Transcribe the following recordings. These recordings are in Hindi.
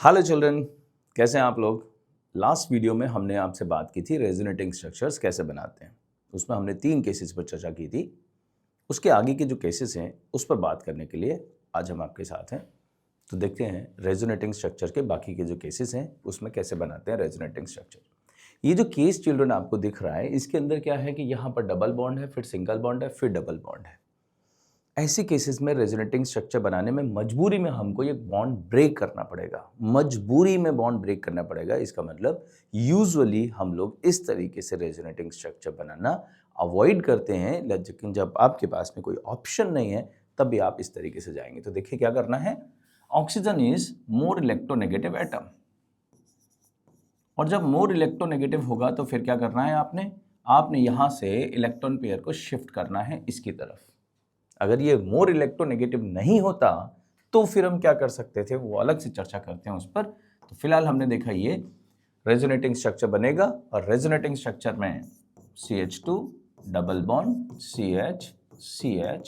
हेलो चिल्ड्रन, कैसे हैं आप लोग। लास्ट वीडियो में हमने आपसे बात की थी रेजोनेटिंग स्ट्रक्चर्स कैसे बनाते हैं। उसमें हमने 3 केसेस पर चर्चा की थी। उसके आगे के जो केसेस हैं उस पर बात करने के लिए आज हम आपके साथ हैं। तो देखते हैं रेजोनेटिंग स्ट्रक्चर के बाकी के जो केसेस हैं उसमें कैसे बनाते हैं रेजोनेटिंग स्ट्रक्चर। ये जो केस चिल्ड्रन आपको दिख रहा है इसके अंदर क्या है कि यहाँ पर डबल बॉन्ड है, फिर सिंगल बॉन्ड है, फिर डबल बॉन्ड है। ऐसे केसेस में रेजोनेटिंग स्ट्रक्चर बनाने में मजबूरी में हमको ये बॉन्ड ब्रेक करना पड़ेगा। मजबूरी में बॉन्ड ब्रेक करना पड़ेगा, इसका मतलब यूजुअली हम लोग इस तरीके से रेजोनेटिंग स्ट्रक्चर बनाना अवॉइड करते हैं, लेकिन जब आपके पास में कोई ऑप्शन नहीं है तब भी आप इस तरीके से जाएंगे। तो देखिए क्या करना है। Oxygen is more electronegative atom, और जब मोर इलेक्ट्रोनेगेटिव होगा तो फिर क्या करना है आपने यहां से इलेक्ट्रॉन पेयर को शिफ्ट करना है इसकी तरफ। अगर ये मोर इलेक्ट्रोनेगेटिव नहीं होता तो फिर हम क्या कर सकते थे वो अलग से चर्चा करते हैं उस पर। तो फिलहाल हमने देखा ये रेजोनेटिंग स्ट्रक्चर बनेगा, और रेजोनेटिंग स्ट्रक्चर में CH2 डबल बॉन्ड CH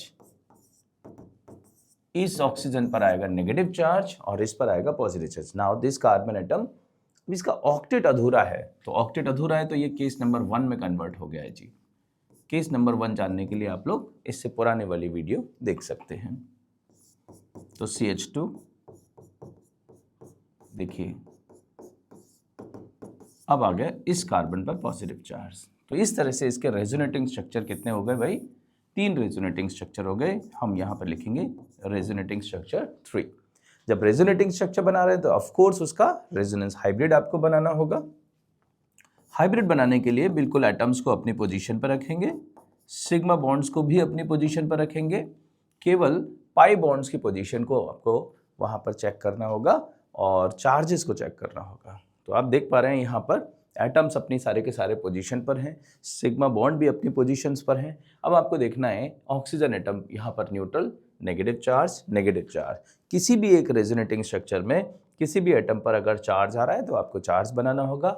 इस ऑक्सीजन पर आएगा नेगेटिव चार्ज और इस पर आएगा positive charge. Now this carbon atom, इसका ऑक्टेट अधूरा है, तो ऑक्टेट अधूरा है तो ये केस नंबर 1 में कन्वर्ट हो गया है जी। केस नंबर 1 जानने के लिए आप लोग इससे पुराने वाली वीडियो देख सकते हैं। तो CH2 देखिए अब आ गया इस कार्बन पर पॉजिटिव चार्ज। तो इस तरह से इसके रेजोनेटिंग स्ट्रक्चर कितने हो गए भाई? 3 रेजोनेटिंग स्ट्रक्चर हो गए। हम यहाँ पर लिखेंगे रेजोनेटिंग स्ट्रक्चर 3। जब रेजोनेटिंग स्ट्रक्चर बना रहे हैं तो ऑफ कोर्स उसका रेजोनेंस हाइब्रिड आपको बनाना होगा। हाइब्रिड बनाने के लिए बिल्कुल एटम्स को अपनी पोजीशन पर रखेंगे, सिग्मा बॉन्ड्स को भी अपनी पोजीशन पर रखेंगे, केवल पाई बॉन्ड्स की पोजीशन को आपको वहाँ पर चेक करना होगा और चार्जेस को चेक करना होगा। तो आप देख पा रहे हैं यहाँ पर एटम्स अपनी सारे के सारे पोजीशन पर हैं, सिग्मा बॉन्ड भी अपनी पोजीशंस पर हैं। अब आपको देखना है ऑक्सीजन एटम यहाँ पर neutral, negative charge, negative charge. किसी भी एक रेजोनेटिंग स्ट्रक्चर में किसी भी एटम पर अगर चार्ज आ रहा है तो आपको चार्ज बनाना होगा।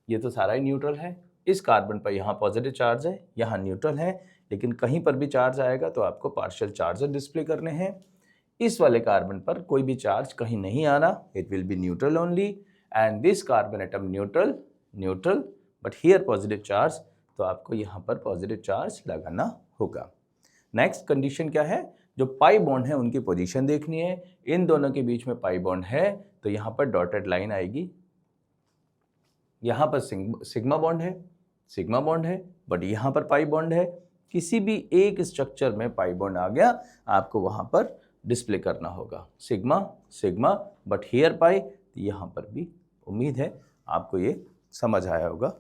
ये तो सारा ही न्यूट्रल है। इस कार्बन पर यहाँ पॉजिटिव चार्ज है, यहाँ न्यूट्रल है, लेकिन कहीं पर भी चार्ज आएगा तो आपको पार्शियल चार्ज डिस्प्ले करने हैं। इस वाले कार्बन पर कोई भी चार्ज कहीं नहीं आना, it will be neutral only, and this carbon atom neutral neutral but here positive charge, तो आपको यहाँ पर पॉजिटिव चार्ज लगाना होगा। नेक्स्ट कंडीशन क्या है? जो पाई बॉन्ड है उनकी पोजीशन देखनी है। इन दोनों के बीच में पाई बॉन्ड है तो यहाँ पर डॉटेड लाइन आएगी। यहाँ पर सिग्मा बॉन्ड है बट यहाँ पर पाई बॉन्ड है। किसी भी एक स्ट्रक्चर में पाई बॉन्ड आ गया आपको वहाँ पर डिस्प्ले करना होगा सिग्मा सिग्मा बट हियर पाई। यहाँ पर भी उम्मीद है आपको ये समझ आया होगा।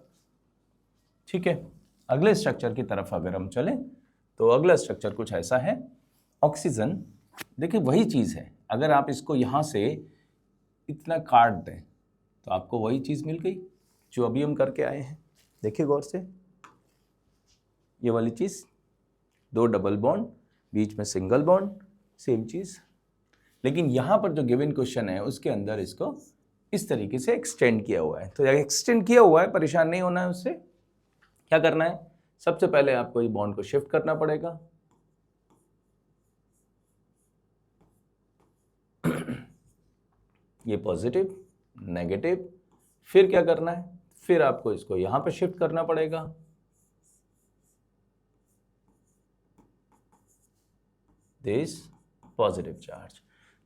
ठीक है, अगले स्ट्रक्चर की तरफ अगर हम चलें तो अगला स्ट्रक्चर कुछ ऐसा है। ऑक्सीजन, देखिए वही चीज़ है, अगर आप इसको यहाँ से इतना काट दें तो आपको वही चीज़ मिल गई जो अभी हम करके आए हैं। देखिए गौर से, ये वाली चीज़, 2 डबल बॉन्ड, बीच में सिंगल बॉन्ड, सेम चीज़। लेकिन यहाँ पर जो गिवन क्वेश्चन है उसके अंदर इसको इस तरीके से एक्सटेंड किया हुआ है। तो एक्सटेंड किया हुआ है, परेशान नहीं होना है उससे। क्या करना है? सबसे पहले आपको इस बॉन्ड को शिफ्ट करना पड़ेगा। ये पॉजिटिव, नेगेटिव, फिर क्या करना है? फिर आपको इसको यहां पर शिफ्ट करना पड़ेगा। This positive charge.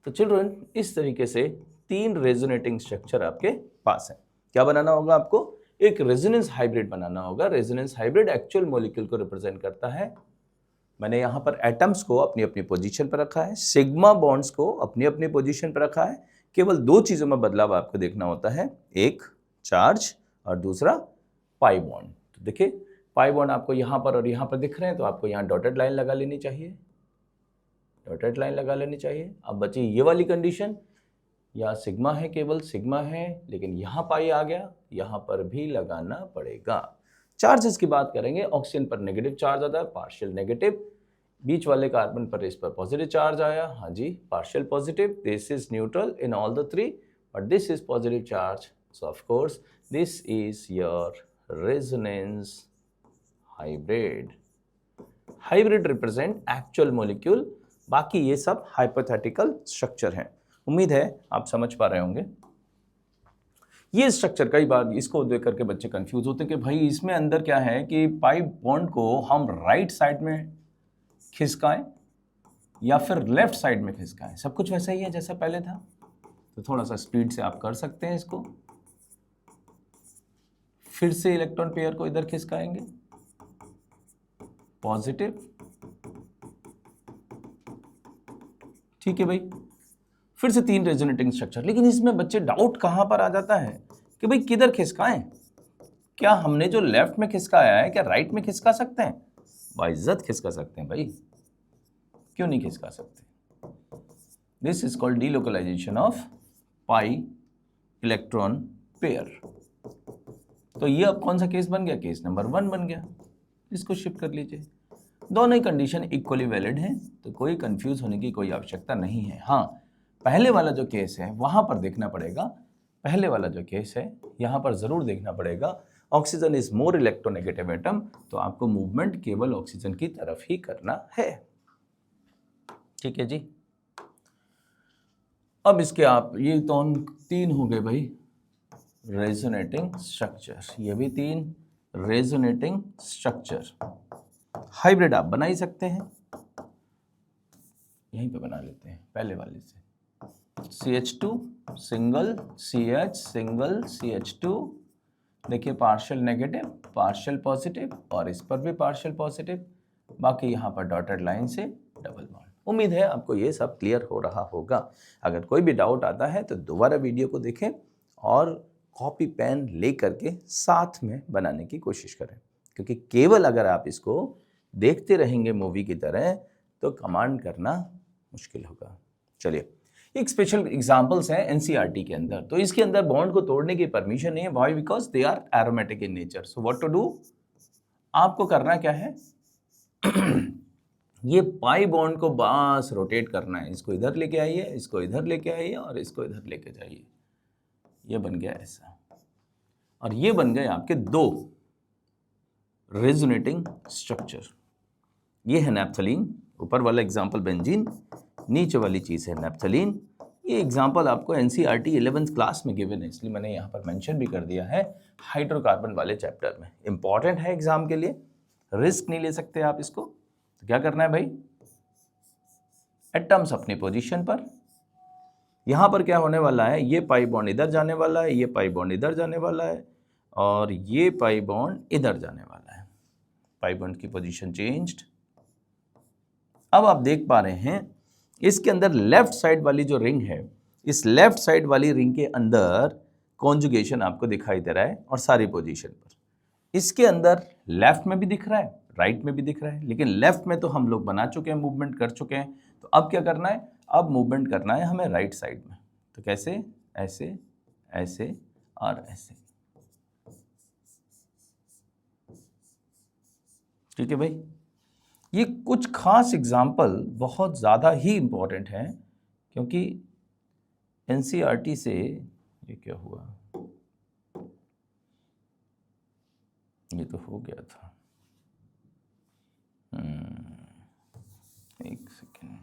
तो चिल्ड्रन इस तरीके से 3 रेजोनेटिंग स्ट्रक्चर आपके पास है। क्या बनाना होगा आपको? एक रेजोनेंस हाइब्रिड बनाना होगा। रेजोनेंस हाइब्रिड एक्चुअल मॉलिक्यूल को रिप्रेजेंट करता है। मैंने यहाँ पर एटम्स को अपनी अपनी पोजीशन पर रखा है, सिग्मा बॉन्ड्स को अपनी अपनी पोजीशन पर रखा है। केवल 2 चीज़ों में बदलाव आपको देखना होता है, एक चार्ज और दूसरा पाई बॉन्ड। तो देखिए पाई बॉन्ड आपको यहाँ पर और यहाँ पर दिख रहे हैं, तो आपको यहाँ डॉटेड लाइन लगा लेनी चाहिए, डॉटेड लाइन लगा लेनी चाहिए। अब बची ये वाली कंडीशन, यहाँ सिग्मा है, केवल सिग्मा है, लेकिन यहाँ पाई आ गया, यहाँ पर भी लगाना पड़ेगा। चार्जेस की बात करेंगे, ऑक्सीजन पर नेगेटिव चार्ज आता है, पार्शियल नेगेटिव। बीच वाले कार्बन पर इस पर पॉजिटिव चार्ज आया, हाँ जी partial positive. This is neutral in all the 3 but this is positive charge, so of course this is your resonance hybrid. Hybrid represent actual molecule, बाकी ये सब हाइपोथेटिकल स्ट्रक्चर हैं। उम्मीद है आप समझ पा रहे होंगे। ये स्ट्रक्चर कई बार इसको देख करके बच्चे कंफ्यूज होते हैं कि भाई इसमें अंदर क्या है कि पाई बॉन्ड को हम राइट साइड में खिसकाएं या फिर लेफ्ट साइड में खिसकाएं। सब कुछ वैसा ही है जैसा पहले था, तो थोड़ा सा स्पीड से आप कर सकते हैं इसको। फिर से इलेक्ट्रॉन पेयर को इधर खिसकाएंगे, पॉजिटिव, ठीक है भाई। फिर से 3 रेजोनेटिंग स्ट्रक्चर। लेकिन इसमें बच्चे डाउट कहां पर आ जाता है कि भाई किधर खिसकाएं, क्या हमने जो लेफ्ट में खिसकाया है क्या राइट में खिसका सकते हैं? बाइज्जत खिसका सकते हैं भाई, क्यों नहीं खिसका सकते? This is called delocalization of pi electron pair. तो ये अब कौन सा केस बन गया? केस नंबर 1 बन गया। इसको शिफ्ट कर लीजिए। दोनों ही कंडीशन इक्वली वैलिड हैं, तो कोई कंफ्यूज होने की कोई आवश्यकता नहीं है। हाँ, पहले वाला जो केस है वहां पर देखना पड़ेगा, पहले वाला जो केस है यहां पर जरूर देखना पड़ेगा। Oxygen is more electronegative atom, तो आपको मूवमेंट केवल ऑक्सीजन की तरफ ही करना है, ठीक है जी। अब इसके आप ये तो 3 हो गए भाई रेजोनेटिंग स्ट्रक्चर, ये भी 3 रेजोनेटिंग स्ट्रक्चर। हाइब्रिड आप बना ही सकते हैं, यहीं पे बना लेते हैं पहले वाले से। CH2 single, CH single, CH2, देखिए पार्शियल नेगेटिव, पार्शियल पॉजिटिव, और इस पर भी पार्शियल पॉजिटिव, बाकी यहाँ पर डॉटेड लाइन से डबल बॉन्ड। उम्मीद है आपको ये सब क्लियर हो रहा होगा। अगर कोई भी डाउट आता है तो दोबारा वीडियो को देखें और कॉपी पेन ले करके साथ में बनाने की कोशिश करें, क्योंकि केवल अगर आप इसको देखते रहेंगे मूवी की तरह तो कमांड करना मुश्किल होगा। चलिए, एक स्पेशल एग्जांपल्स हैं एनसीईआरटी के अंदर, तो इसके अंदर बॉन्ड को तोड़ने की परमिशन नहीं है। Why? Because they are aromatic in nature. So what to do, आपको करना क्या है ये पाई बॉन्ड को बस रोटेट करना है। इसको इधर लेके आइए, इसको इधर लेके आइए और इसको इधर लेके जाइए। ये बन गया ऐसा, और ये बन गए आपके 2 रेजोनेटिंग स्ट्रक्चर। ये है नैप्थलीन, ऊपर वाला एग्जाम्पल बेंजीन, नीचे वाली चीज़ है नैप्थलीन। ये एग्जाम्पल आपको एनसीईआरटी 11th क्लास में गिवन है, इसलिए मैंने यहाँ पर मेंशन भी कर दिया है हाइड्रोकार्बन वाले चैप्टर में। इंपॉर्टेंट है एग्जाम के लिए, रिस्क नहीं ले सकते आप इसको। तो क्या करना है भाई, एटम्स अपनी पोजीशन पर। यहाँ पर क्या होने वाला है, ये पाई बॉन्ड इधर जाने वाला है, ये पाई बॉन्ड इधर जाने वाला है, और ये पाई बॉन्ड इधर जाने वाला है। पाई बॉन्ड की पोजीशन चेंज्ड। अब आप देख पा रहे हैं इसके अंदर लेफ्ट साइड वाली जो रिंग है, इस लेफ्ट साइड वाली रिंग के अंदर कॉन्जुगेशन आपको दिखाई दे रहा है और सारी पोजीशन पर। इसके अंदर लेफ्ट में भी दिख रहा है, राइट में भी दिख रहा है, लेकिन लेफ्ट में तो हम लोग बना चुके हैं, मूवमेंट कर चुके हैं। तो अब क्या करना है, अब मूवमेंट करना है हमें राइट साइड में। तो कैसे? ऐसे, ऐसे और ऐसे, ठीक है भाई। ये कुछ खास एग्जाम्पल बहुत ज़्यादा ही इम्पोर्टेंट हैं, क्योंकि एनसीईआरटी से ये क्या हुआ, ये तो हो गया था। एक सेकेंड,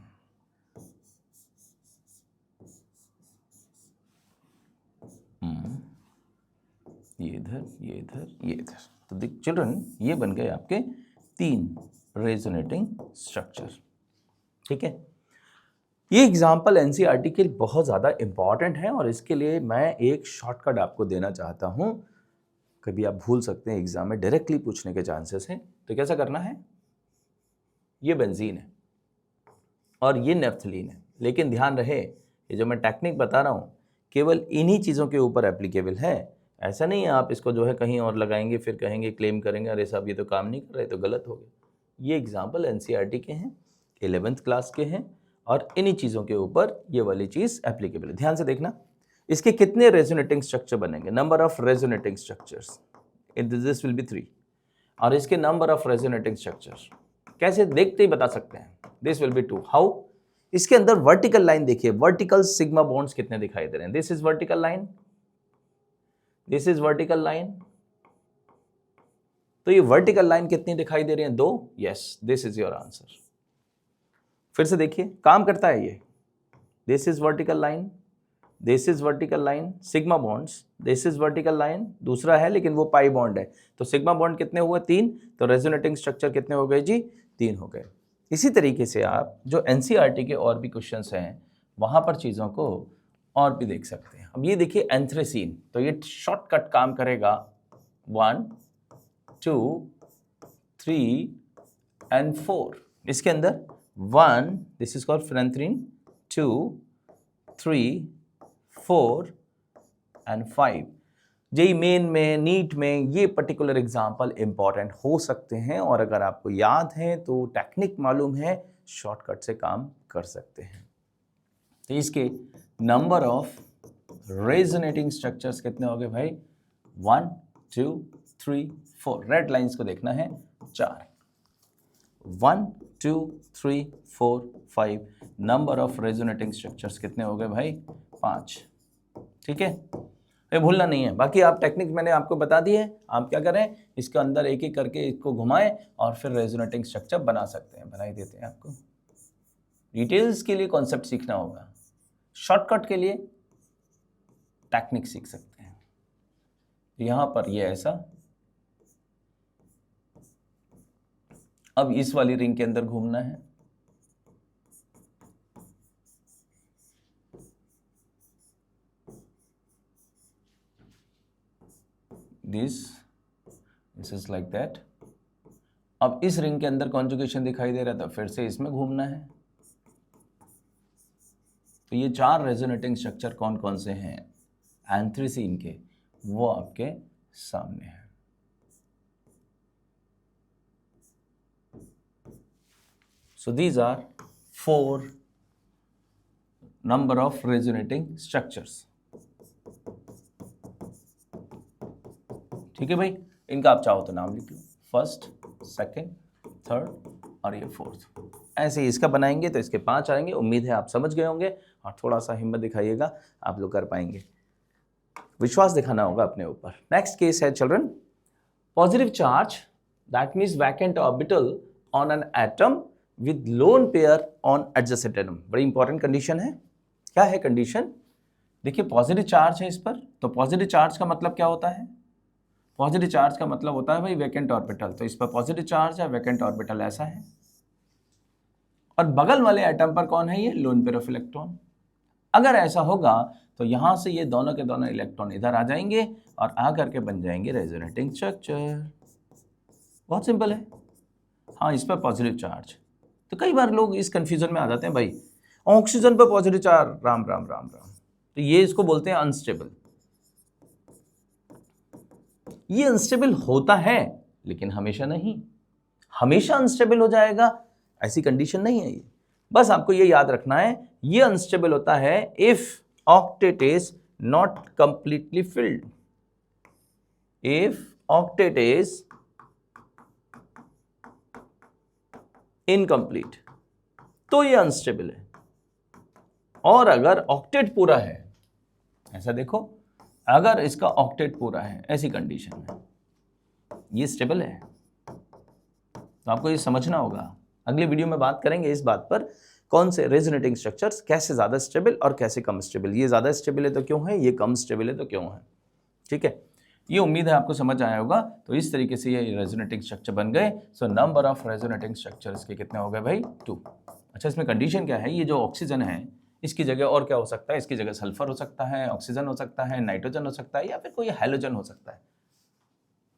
ये इधर, ये इधर, ये इधर। तो देख चिल्ड्रन, ये बन गए आपके 3 रेजोनेटिंग स्ट्रक्चर, ठीक है। ये एग्जाम्पल एनसीईआरटी के लिए बहुत ज़्यादा इंपॉर्टेंट है, और इसके लिए मैं एक शॉर्टकट आपको देना चाहता हूँ। कभी आप भूल सकते हैं, एग्जाम में डायरेक्टली पूछने के चांसेस हैं। तो कैसा करना है, ये बेंजीन है और ये नेफ्थलीन है, लेकिन ध्यान रहे ये जो मैं टेक्निक बता रहा हूँ केवल इन्हीं चीज़ों के ऊपर एप्लीकेबल है। ऐसा नहीं है आप इसको जो है कहीं और लगाएंगे फिर कहेंगे, क्लेम करेंगे अरे साहब ये तो काम नहीं कर रहे, तो गलत हो गया। ये एग्जाम्पल एनसीईआरटी के हैं, 11th क्लास के हैं, और इन्हीं चीज़ों के ऊपर ये वाली चीज़ एप्लीकेबल है। ध्यान से देखना, इसके कितने रेजोनेटिंग स्ट्रक्चर बनेंगे, number of resonating structures, this will be 3, और इसके नंबर ऑफ रेजोनेटिंग स्ट्रक्चर्स कैसे देखते ही बता सकते हैं, दिस विल बी 2। हाउ? इसके अंदर वर्टिकल लाइन देखिए, वर्टिकल सिग्मा बॉन्ड्स कितने दिखाई दे रहे हैं, this is vertical line, this is vertical line. तो ये वर्टिकल लाइन कितनी दिखाई दे रही है, 2। Yes, this is your answer. फिर से देखिए, काम करता है ये, this is vertical line, this is vertical line, sigma bonds, this is vertical line, दूसरा है लेकिन वो पाई बॉन्ड है, तो सिग्मा बॉन्ड कितने हुए 3, तो रेजोनेटिंग स्ट्रक्चर कितने हो गए जी 3 हो गए। इसी तरीके से आप जो एनसीईआरटी के और भी क्वेश्चंस हैं वहाँ पर चीज़ों को और भी देख सकते हैं। अब ये देखिए एंथ्रेसीन, तो ये शॉर्टकट काम करेगा 1 2 3 एंड 4। इसके अंदर 1 this is called phenanthrene, 2 3 4 and 5। JEE main में, नीट में ये पर्टिकुलर एग्जाम्पल इंपॉर्टेंट हो सकते हैं और अगर आपको याद है तो टेक्निक मालूम है, शॉर्टकट से काम कर सकते हैं। तो इसके नंबर ऑफ रेजोनेटिंग स्ट्रक्चर्स कितने हो गए भाई 1 2 3 4। रेड लाइंस को देखना है 4, 1 2 3 4 5। नंबर ऑफ रेजोनेटिंग स्ट्रक्चर्स कितने हो गए भाई 5। ठीक है, ये भूलना नहीं है। बाकी आप टेक्निक मैंने आपको बता दी है, आप क्या करें इसके अंदर एक एक करके इसको घुमाएं और फिर रेजोनेटिंग स्ट्रक्चर बना सकते हैं, बना ही देते हैं आपको। डिटेल्स के लिए कॉन्सेप्ट सीखना होगा, शॉर्टकट के लिए टेक्निक सीख सकते हैं। यहां पर ये ऐसा, अब इस वाली रिंग के अंदर घूमना है, दिस इज लाइक दैट। अब इस रिंग के अंदर कॉन्जुगेशन दिखाई दे रहा था, फिर से इसमें घूमना है। तो ये 4 रेजोनेटिंग स्ट्रक्चर कौन कौन से हैं एंथ्रेसीन के, वो आपके सामने है। So these are 4 number of resonating structures. ठीक है भाई, इनका आप चाहो तो नाम लिख लो, फर्स्ट, सेकंड, थर्ड और ये फोर्थ। ऐसे ही इसका बनाएंगे तो इसके 5 आएंगे। उम्मीद है आप समझ गए होंगे और थोड़ा सा हिम्मत दिखाइएगा, आप लोग कर पाएंगे। विश्वास दिखाना होगा अपने ऊपर। नेक्स्ट केस है children, positive charge that means vacant orbital on an atom with lone pair on adjacent atom. बड़ी इंपॉर्टेंट कंडीशन है। क्या है कंडीशन? देखिए पॉजिटिव चार्ज है इस पर, तो पॉजिटिव चार्ज का मतलब क्या होता है? पॉजिटिव चार्ज का मतलब होता है भाई वैकेंट ऑर्बिटल, तो इस पर पॉजिटिव चार्ज है, वैकेंट ऑर्बिटल ऐसा है। और बगल वाले एटम पर कौन है? ये लोन पेयर ऑफ इलेक्ट्रॉन। अगर ऐसा होगा तो यहां से ये दोनों के दोनों इलेक्ट्रॉन इधर आ जाएंगे और आ करके बन जाएंगे रेजोनेटिंग स्ट्रक्चर। बहुत सिंपल है। हाँ, इस पर पॉजिटिव चार्ज। तो कई बार लोग इस कंफ्यूजन में आ जाते हैं, भाई ऑक्सीजन पर पॉजिटिव चार्ज, राम राम राम राम, तो ये इसको बोलते हैं अनस्टेबल। ये अनस्टेबल होता है लेकिन हमेशा नहीं, हमेशा अनस्टेबल हो जाएगा ऐसी कंडीशन नहीं है ये। बस आपको ये याद रखना है, ये अनस्टेबल होता है if octet is not completely filled. If octet is incomplete तो ये अनस्टेबल है। और अगर ऑक्टेट पूरा है, ऐसा देखो, अगर इसका ऑक्टेट पूरा है ऐसी कंडीशन में, ये स्टेबल है। तो आपको ये समझना होगा। अगले वीडियो में बात करेंगे इस बात पर, कौन से रेजोनेटिंग स्ट्रक्चर्स कैसे ज़्यादा स्टेबल और कैसे कम स्टेबल। ये ज़्यादा स्टेबल है तो क्यों है, ये कम स्टेबल है तो क्यों है। ठीक है, ये उम्मीद है आपको समझ आया होगा। तो इस तरीके से ये रेजोनेटिंग स्ट्रक्चर बन गए। So number of resonating structures के कितने हो गए भाई 2। अच्छा, इसमें कंडीशन क्या है? ये जो ऑक्सीजन है इसकी जगह और क्या हो सकता है? इसकी जगह सल्फर हो सकता है, ऑक्सीजन हो सकता है, नाइट्रोजन हो सकता है, या फिर कोई हैलोजन हो सकता है।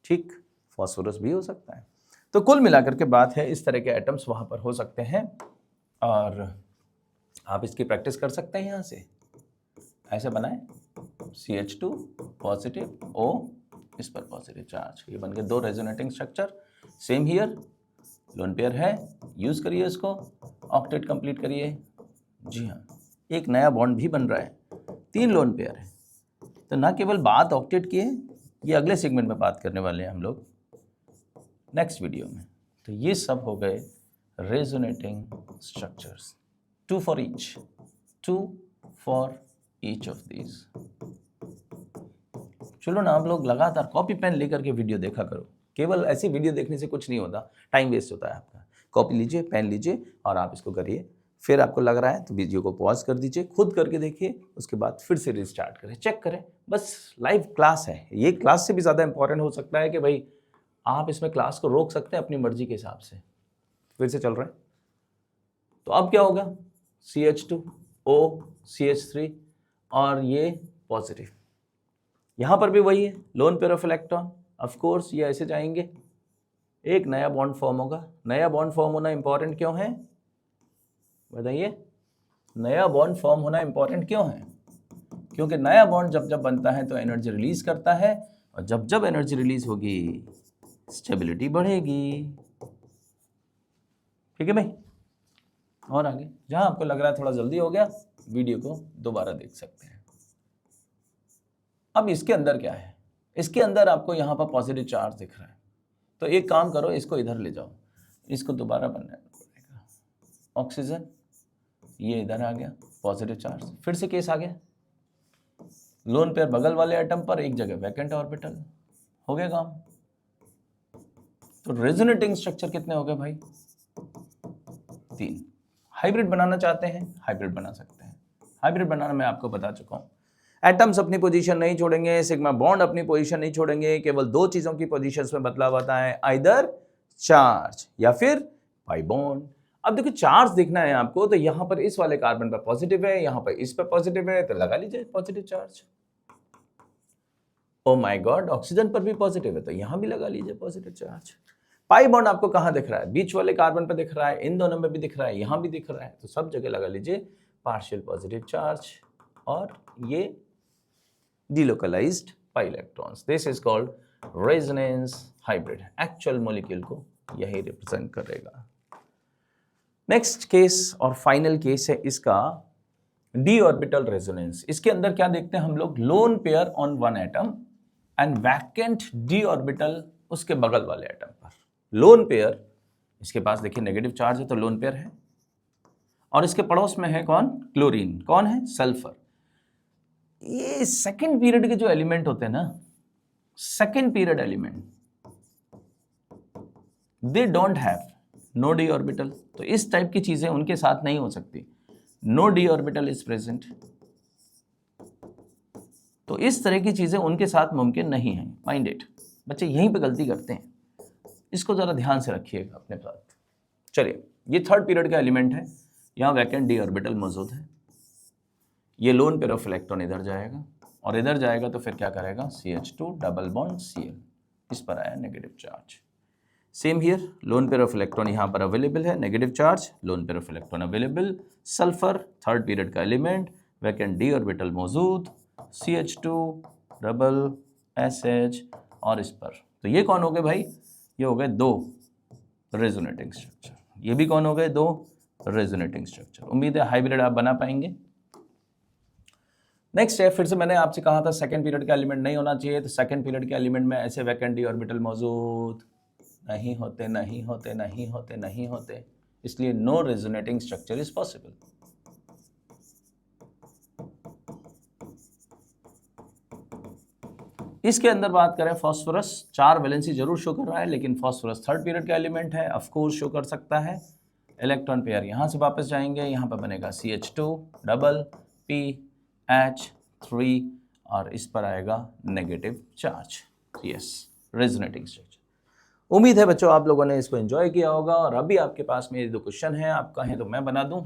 ठीक, फॉस्फोरस भी हो सकता है। तो कुल मिलाकर के बात है, इस तरह के एटम्स वहाँ पर हो सकते हैं और आप इसकी प्रैक्टिस कर सकते हैं। यहाँ से ऐसे बनाएं, CH2 पॉजिटिव, O इस पर पॉजिटिव चार्ज, ये बन गए 2 resonating structure. Same here, lone pair है, यूज़ करिए इसको, ऑक्टेट कंप्लीट करिए। जी हाँ, एक नया बॉन्ड भी बन रहा है, 3 लोन पेयर है। तो ना केवल बात ऑक्टेट की है, ये अगले सेगमेंट में बात करने वाले हैं हम लोग नेक्स्ट वीडियो में। तो ये सब हो गए resonating structures, 2 for each, 2 for each of these. चलो ना, आप लोग लगातार कॉपी पेन लेकर के वीडियो देखा करो। केवल ऐसी वीडियो देखने से कुछ नहीं होता, टाइम वेस्ट होता है आपका। कॉपी लीजिए, पेन लीजिए और आप इसको करिए फिर आपको लग रहा है तो वीडियो को पॉज कर दीजिए, खुद करके देखिए, उसके बाद फिर से रिस्टार्ट करें, चेक करें। बस लाइव क्लास है, ये क्लास से भी ज़्यादा इंपॉर्टेंट हो सकता है कि भाई आप इसमें क्लास को रोक सकते हैं अपनी मर्जी के हिसाब से। फिर से चल रहे हैं, तो अब क्या होगा, CH2O CH3 और ये पॉजिटिव, यहाँ पर भी वही है, lone pair of electron, of course ये ऐसे जाएंगे, एक नया बॉन्ड फॉर्म होगा। नया बॉन्ड फॉर्म होना इंपॉर्टेंट क्यों है बताइए, नया बॉन्ड फॉर्म होना इंपॉर्टेंट क्यों है? क्योंकि नया बॉन्ड जब जब बनता है तो एनर्जी रिलीज करता है, और जब जब एनर्जी रिलीज होगी स्टेबिलिटी बढ़ेगी। ठीक है भाई, और आगे जहां आपको लग रहा है थोड़ा जल्दी हो गया, वीडियो को दोबारा देख सकते हैं। अब इसके अंदर क्या है, इसके अंदर आपको यहाँ पर पॉजिटिव चार्ज दिख रहा है, तो एक काम करो, इसको इधर ले जाओ, इसको दोबारा बनाना पड़ेगा। ऑक्सीजन ये इधर आ गया, पॉजिटिव चार्ज, फिर से केस आ गया, लोन पेयर बगल वाले एटम पर, एक जगह वैकेंट ऑर्बिटल, हो गया काम। तो रेजोनेटिंग स्ट्रक्चर कितने हो गए भाई, 3। हाइब्रिड बनाना चाहते हैं, हाइब्रिड बना सकते हैं। हाइब्रिड बनाना मैं आपको बता चुका हूं, एटम्स अपनी पोजीशन नहीं छोड़ेंगे, सिग्मा बॉन्ड अपनी पोजीशन नहीं छोड़ेंगे, केवल 2 चीजों की पोजीशंस में बदलाव आता है, आइदर चार्ज या फिर पाई बॉन्ड। अब देखो चार्ज दिखना है आपको, तो यहां पर इस वाले कार्बन पर पॉजिटिव है, यहां पर इस पर पॉजिटिव है, तो लगा लीजिए positive charge. Oh my God, oxygen पर भी पॉजिटिव है, तो यहां भी लगा लीजिए पॉजिटिव चार्ज। पाई बॉन्ड आपको कहां दिख रहा है, बीच वाले कार्बन पर दिख रहा है, इन दोनों में भी दिख रहा है, यहां भी दिख रहा है, तो सब जगह लगा लीजिए पार्शियल पॉजिटिव चार्ज, और ये delocalized pi electrons. This is called resonance hybrid. Actual molecule को यही रिप्रेजेंट करेगा। नेक्स्ट केस और फाइनल केस है इसका d ऑर्बिटल रेजोनेंस। इसके अंदर क्या देखते हैं हम लोग, lone pair on one atom and vacant d orbital उसके बगल वाले एटम पर। लोन पेयर, इसके पास देखिए नेगेटिव चार्ज है तो लोन पेयर है, और इसके पड़ोस में है कौन, क्लोरीन, कौन है, सल्फर। ये सेकेंड पीरियड के जो एलिमेंट होते हैं ना, second period element, they don't have no d orbital, तो इस टाइप की चीजें उनके साथ नहीं हो सकती। No d orbital is present, तो इस तरह की चीजें उनके साथ मुमकिन नहीं है। माइंड इट, बच्चे यहीं पे गलती करते हैं, इसको जरा ध्यान से रखिएगा अपने साथ। चलिए, ये थर्ड पीरियड का एलिमेंट है, यहाँ वैकेंट डी ऑर्बिटल मौजूद है, ये लोन पेयर ऑफ इलेक्ट्रॉन इधर जाएगा, और इधर जाएगा तो फिर क्या करेगा, CH2 डबल बॉन्ड Cl, इस पर आया negative charge. Same here, lone pair of electron यहाँ पर अवेलेबल है, negative charge, lone pair of electron available, sulphur third period का एलिमेंट, वैकेंट डी ऑर्बिटल मौजूद, CH2 डबल SH, और इस पर, तो ये कौन हो गए भाई, ये हो गए 2 रेजोनेटिंग स्ट्रक्चर, ये भी कौन हो गए, 2 रेजोनेटिंग स्ट्रक्चर। उम्मीद है हाइब्रिड आप बना पाएंगे। नेक्स्ट है, फिर से मैंने आपसे कहा था सेकंड पीरियड का एलिमेंट नहीं होना चाहिए, तो सेकंड पीरियड के एलिमेंट में ऐसे वैकेंट डी ऑर्बिटल मौजूद नहीं होते, नहीं होते, नहीं होते, नहीं होते, इसलिए no resonating structure is possible. इसके अंदर बात करें, फास्फोरस 4 वैलेंसी जरूर शो कर रहा है, लेकिन फास्फोरस थर्ड पीरियड का एलिमेंट है, ऑफ कोर्स शो कर सकता है। इलेक्ट्रॉन पेयर यहां से वापस जाएंगे, यहां पर बनेगा CH2 डबल PH3, और इस पर आएगा negative charge. Yes, resonating structure. उम्मीद है बच्चों आप लोगों ने इसको एंजॉय किया होगा, और अभी आपके पास मेरे 2 क्वेश्चन हैं, आप कहें तो मैं बना दूं।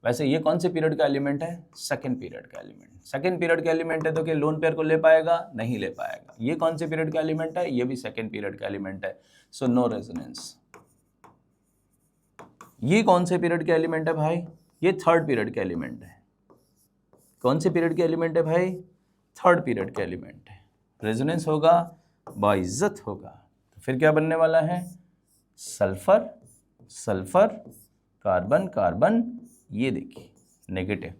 वैसे ये कौन से पीरियड का एलिमेंट है, सेकंड पीरियड का एलिमेंट। सेकंड पीरियड का एलिमेंट है तो क्या लोन पेयर को ले पाएगा, नहीं ले पाएगा। ये कौन से पीरियड का एलिमेंट है, ये भी सेकंड पीरियड का एलिमेंट है, सो नो रेजोनेंस। ये कौन से पीरियड का एलिमेंट है भाई, ये थर्ड पीरियड का एलिमेंट है। कौन से पीरियड के एलिमेंट है भाई, थर्ड पीरियड के एलिमेंट है, रेजोनेंस होगा, बाइज्जत होगा। तो फिर क्या बनने वाला है, सल्फर सल्फर कार्बन कार्बन, ये देखिए नेगेटिव।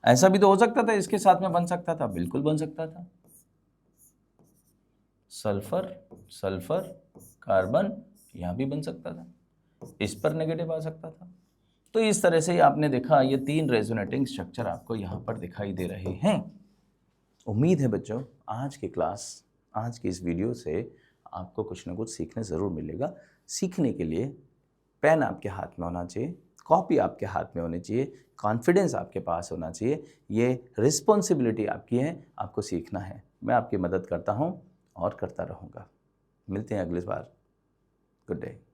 ऐसा भी तो हो सकता था, इसके साथ में बन सकता था, बिल्कुल बन सकता था, सल्फर सल्फर कार्बन, यहां भी बन सकता था, इस पर नेगेटिव आ सकता था। तो इस तरह से आपने देखा, ये 3 रेजोनेटिंग स्ट्रक्चर आपको यहाँ पर दिखाई दे रहे हैं। उम्मीद है बच्चों आज की क्लास, आज की इस वीडियो से आपको कुछ ना कुछ सीखने ज़रूर मिलेगा। सीखने के लिए पेन आपके हाथ में होना चाहिए, कॉपी आपके हाथ में होनी चाहिए, कॉन्फिडेंस आपके पास होना चाहिए, ये रिस्पॉन्सिबिलिटी आपकी है, आपको सीखना है। मैं आपकी मदद करता हूँ और करता रहूँगा। मिलते हैं अगली बार। Good day.